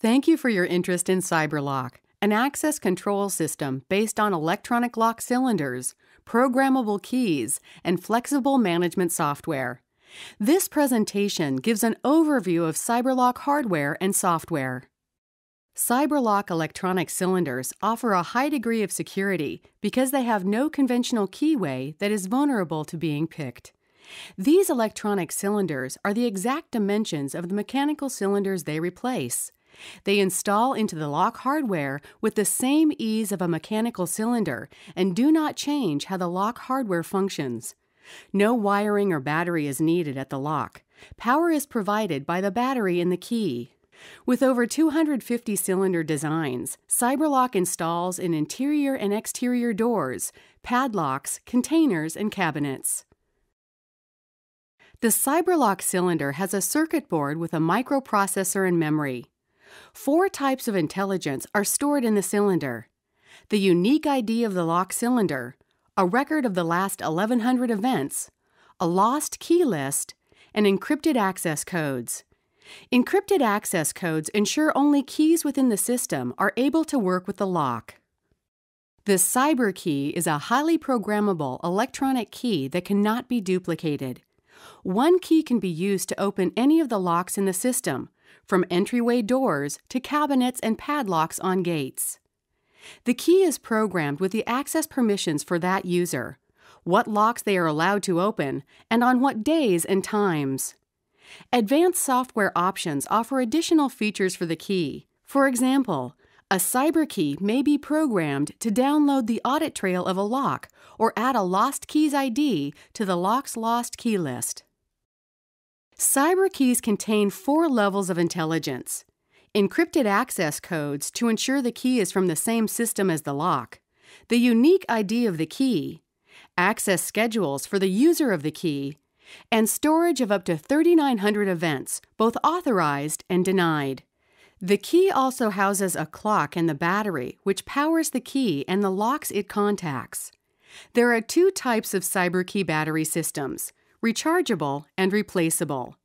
Thank you for your interest in CyberLock, an access control system based on electronic lock cylinders, programmable keys, and flexible management software. This presentation gives an overview of CyberLock hardware and software. CyberLock electronic cylinders offer a high degree of security because they have no conventional keyway that is vulnerable to being picked. These electronic cylinders are the exact dimensions of the mechanical cylinders they replace. They install into the lock hardware with the same ease of a mechanical cylinder and do not change how the lock hardware functions. No wiring or battery is needed at the lock. Power is provided by the battery in the key. With over 250 cylinder designs, CyberLock installs in interior and exterior doors, padlocks, containers, and cabinets. The CyberLock cylinder has a circuit board with a microprocessor and memory. 4 types of intelligence are stored in the cylinder: the unique ID of the lock cylinder, a record of the last 1,100 events, a lost key list, and encrypted access codes. Encrypted access codes ensure only keys within the system are able to work with the lock. The Cyber Key is a highly programmable electronic key that cannot be duplicated. One key can be used to open any of the locks in the system, from entryway doors to cabinets and padlocks on gates. The key is programmed with the access permissions for that user, what locks they are allowed to open, and on what days and times. Advanced software options offer additional features for the key. For example, a cyber key may be programmed to download the audit trail of a lock or add a lost keys ID to the lock's lost key list. Cyber keys contain 4 levels of intelligence: encrypted access codes to ensure the key is from the same system as the lock, the unique ID of the key, access schedules for the user of the key, and storage of up to 3,900 events, both authorized and denied. The key also houses a clock and the battery, which powers the key and the locks it contacts. There are 2 types of CyberKey battery systems: rechargeable and replaceable.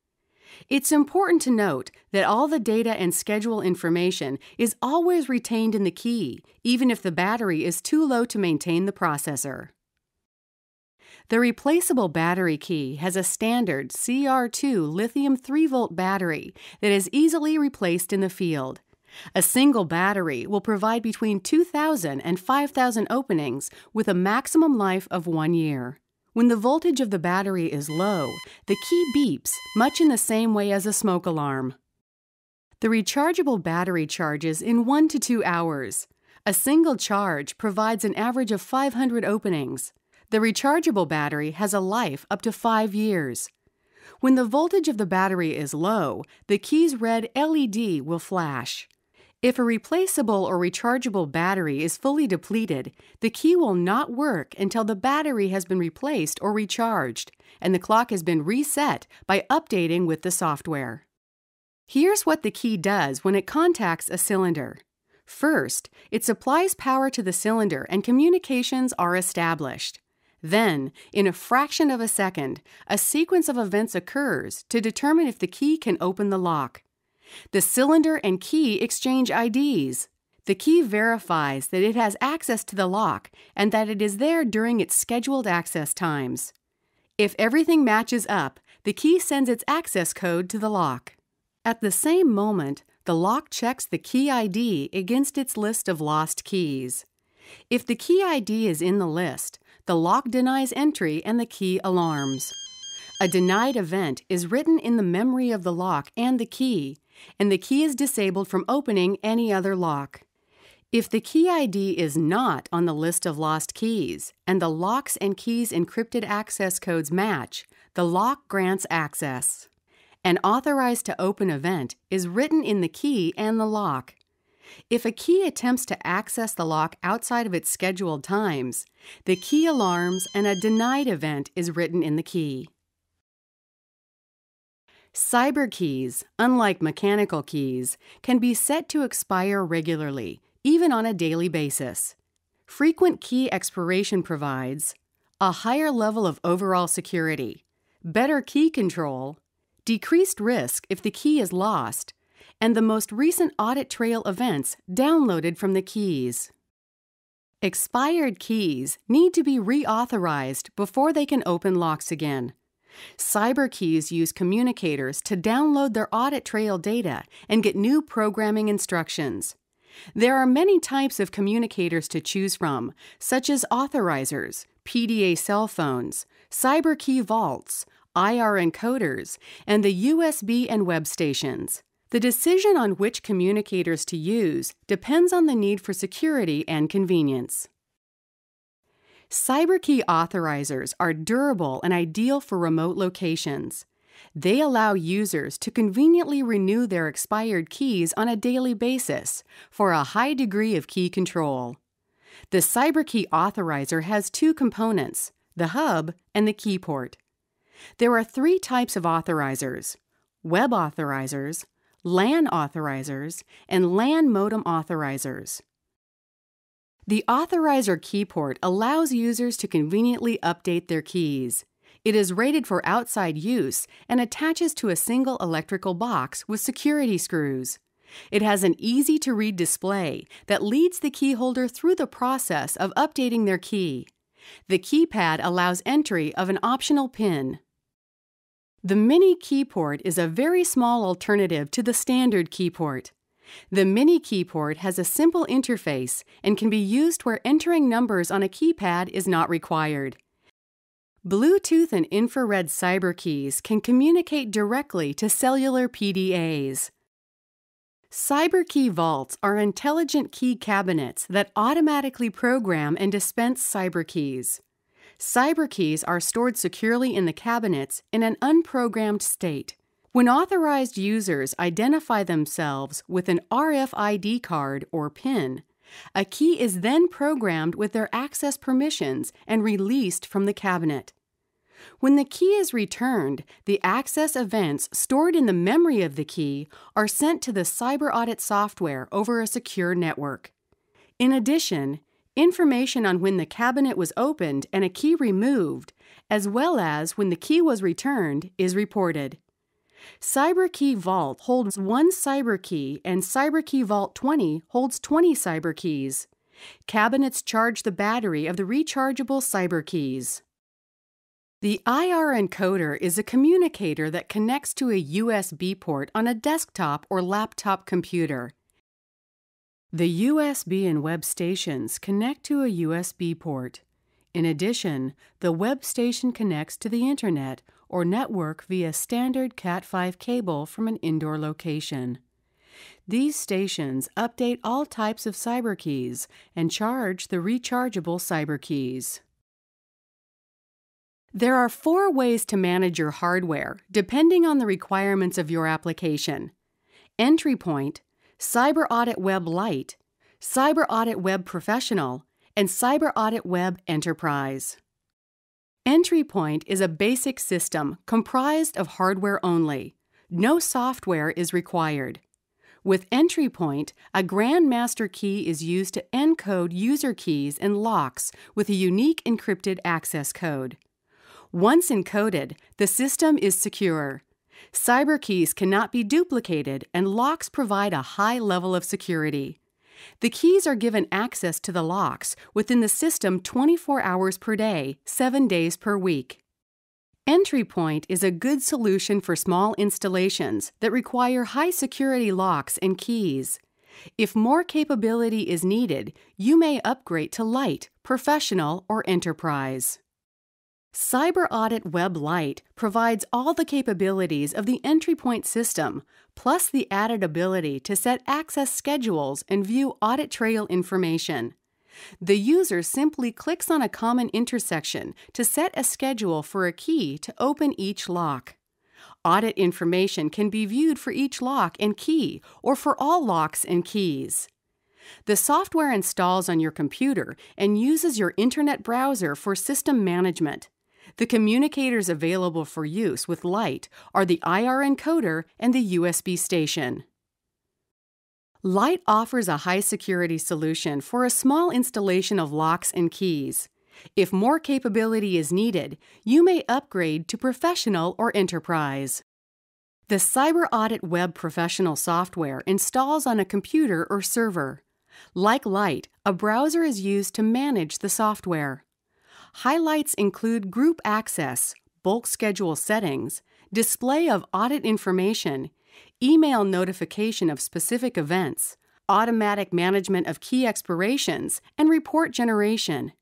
It's important to note that all the data and schedule information is always retained in the key, even if the battery is too low to maintain the processor. The replaceable battery key has a standard CR2 lithium 3-volt battery that is easily replaced in the field. A single battery will provide between 2,000 and 5,000 openings with a maximum life of 1 year. When the voltage of the battery is low, the key beeps, much in the same way as a smoke alarm. The rechargeable battery charges in 1 to 2 hours. A single charge provides an average of 500 openings. The rechargeable battery has a life up to 5 years. When the voltage of the battery is low, the key's red LED will flash. If a replaceable or rechargeable battery is fully depleted, the key will not work until the battery has been replaced or recharged, and the clock has been reset by updating with the software. Here's what the key does when it contacts a cylinder. First, it supplies power to the cylinder and communications are established. Then, in a fraction of a second, a sequence of events occurs to determine if the key can open the lock. The cylinder and key exchange IDs. The key verifies that it has access to the lock and that it is there during its scheduled access times. If everything matches up, the key sends its access code to the lock. At the same moment, the lock checks the key ID against its list of lost keys. If the key ID is in the list, the lock denies entry and the key alarms. A denied event is written in the memory of the lock and the key is disabled from opening any other lock. If the key ID is not on the list of lost keys and the lock's and keys' encrypted access codes match, the lock grants access. An authorized to open event is written in the key and the lock. If a key attempts to access the lock outside of its scheduled times, the key alarms and a denied event is written in the key. Cyber keys, unlike mechanical keys, can be set to expire regularly, even on a daily basis. Frequent key expiration provides a higher level of overall security, better key control, decreased risk if the key is lost, and the most recent audit trail events downloaded from the keys. Expired keys need to be reauthorized before they can open locks again. CyberKeys use communicators to download their audit trail data and get new programming instructions. There are many types of communicators to choose from, such as authorizers, PDA cell phones, CyberKey vaults, IR encoders, and the USB and web stations. The decision on which communicators to use depends on the need for security and convenience. CyberKey authorizers are durable and ideal for remote locations. They allow users to conveniently renew their expired keys on a daily basis for a high degree of key control. The CyberKey authorizer has two components, the hub and the key port. There are three types of authorizers: web authorizers, LAN authorizers, and LAN modem authorizers. The authorizer key port allows users to conveniently update their keys. It is rated for outside use and attaches to a single electrical box with security screws. It has an easy-to-read display that leads the key holder through the process of updating their key. The keypad allows entry of an optional PIN. The mini key port is a very small alternative to the standard key port. The mini key port has a simple interface and can be used where entering numbers on a keypad is not required. Bluetooth and infrared CyberKeys can communicate directly to cellular PDAs. CyberKey vaults are intelligent key cabinets that automatically program and dispense CyberKeys. CyberKeys are stored securely in the cabinets in an unprogrammed state. When authorized users identify themselves with an RFID card or PIN, a key is then programmed with their access permissions and released from the cabinet. When the key is returned, the access events stored in the memory of the key are sent to the CyberAudit software over a secure network. In addition, information on when the cabinet was opened and a key removed, as well as when the key was returned, is reported. CyberKey Vault holds one CyberKey and CyberKey Vault 20 holds 20 CyberKeys. Cabinets charge the battery of the rechargeable CyberKeys. The IR encoder is a communicator that connects to a USB port on a desktop or laptop computer. The USB and web stations connect to a USB port. In addition, the web station connects to the Internet or network via standard Cat5 cable from an indoor location. These stations update all types of CyberKeys and charge the rechargeable CyberKeys. There are 4 ways to manage your hardware, depending on the requirements of your application: Entry Point, CyberAudit Web Lite, CyberAudit Web Professional, and CyberAudit Web Enterprise. Entry Point is a basic system comprised of hardware only. No software is required. With Entry Point, a Grandmaster key is used to encode user keys and locks with a unique encrypted access code. Once encoded, the system is secure. CyberKeys cannot be duplicated, and locks provide a high level of security. The keys are given access to the locks within the system 24 hours per day, 7 days per week. Entry Point is a good solution for small installations that require high security locks and keys. If more capability is needed, you may upgrade to Lite, Professional, or Enterprise. CyberAudit Web Lite provides all the capabilities of the Entry Point system, plus the added ability to set access schedules and view audit trail information. The user simply clicks on a common intersection to set a schedule for a key to open each lock. Audit information can be viewed for each lock and key, or for all locks and keys. The software installs on your computer and uses your Internet browser for system management. The communicators available for use with Lite are the IR encoder and the USB station. Lite offers a high-security solution for a small installation of locks and keys. If more capability is needed, you may upgrade to Professional or Enterprise. The Cyber Audit Web Professional software installs on a computer or server. Like Light, a browser is used to manage the software. Highlights include group access, bulk schedule settings, display of audit information, email notification of specific events, automatic management of key expirations, and report generation.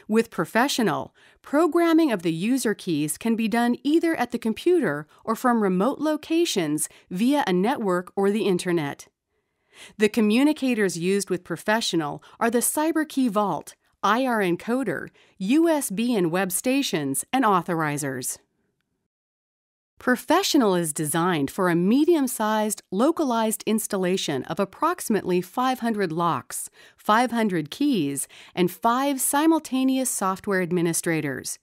With Professional, programming of the user keys can be done either at the computer or from remote locations via a network or the Internet. The communicators used with Professional are the CyberKey Vault, IR encoder, USB and web stations, and authorizers. Professional is designed for a medium-sized, localized installation of approximately 500 locks, 500 keys, and 5 simultaneous software administrators.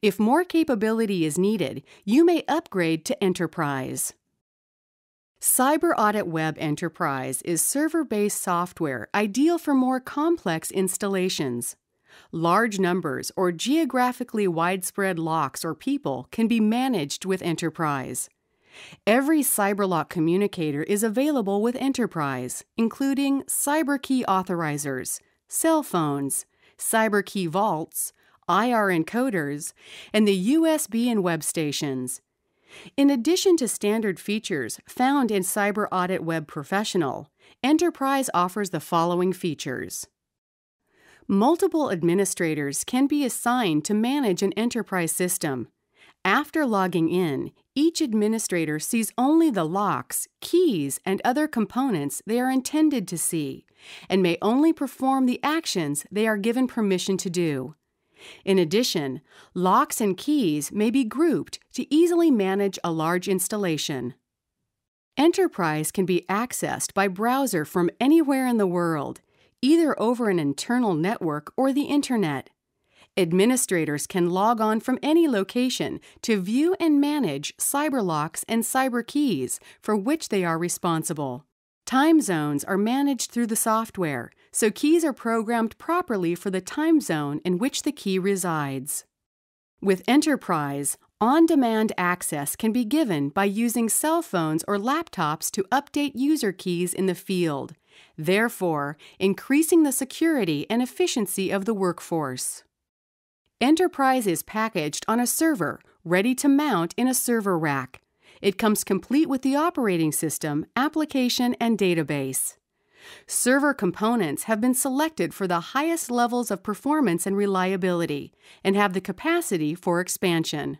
If more capability is needed, you may upgrade to Enterprise. Cyber Audit Web Enterprise is server-based software ideal for more complex installations. Large numbers or geographically widespread locks or people can be managed with Enterprise. Every CyberLock communicator is available with Enterprise, including CyberKey authorizers, cell phones, CyberKey vaults, IR encoders, and the USB and web stations. In addition to standard features found in Cyber Audit Web Professional, Enterprise offers the following features. Multiple administrators can be assigned to manage an enterprise system. After logging in, each administrator sees only the locks, keys, and other components they are intended to see, and may only perform the actions they are given permission to do. In addition, locks and keys may be grouped to easily manage a large installation. Enterprise can be accessed by browser from anywhere in the world, either over an internal network or the Internet. Administrators can log on from any location to view and manage CyberLocks and CyberKeys for which they are responsible. Time zones are managed through the software, so keys are programmed properly for the time zone in which the key resides. With Enterprise, on-demand access can be given by using cell phones or laptops to update user keys in the field, therefore increasing the security and efficiency of the workforce. Enterprise is packaged on a server, ready to mount in a server rack. It comes complete with the operating system, application, and database. Server components have been selected for the highest levels of performance and reliability, and have the capacity for expansion.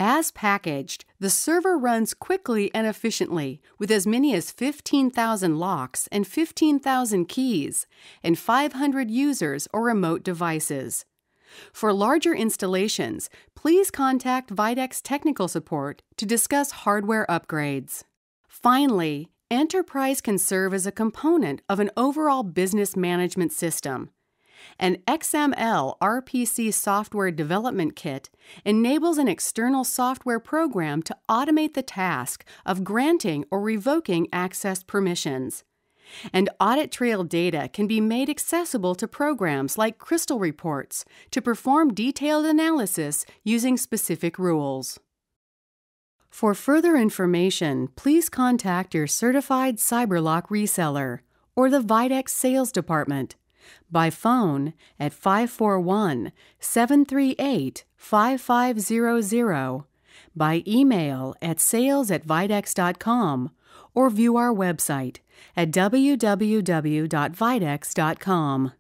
As packaged, the server runs quickly and efficiently with as many as 15,000 locks and 15,000 keys and 500 users or remote devices. For larger installations, please contact Videx Technical Support to discuss hardware upgrades. Finally, Enterprise can serve as a component of an overall business management system. An XML RPC software development kit enables an external software program to automate the task of granting or revoking access permissions. And audit trail data can be made accessible to programs like Crystal Reports to perform detailed analysis using specific rules. For further information, please contact your certified CyberLock reseller or the Videx Sales Department by phone at 541-738-5500, by email at sales@videx.com, or view our website at www.videx.com.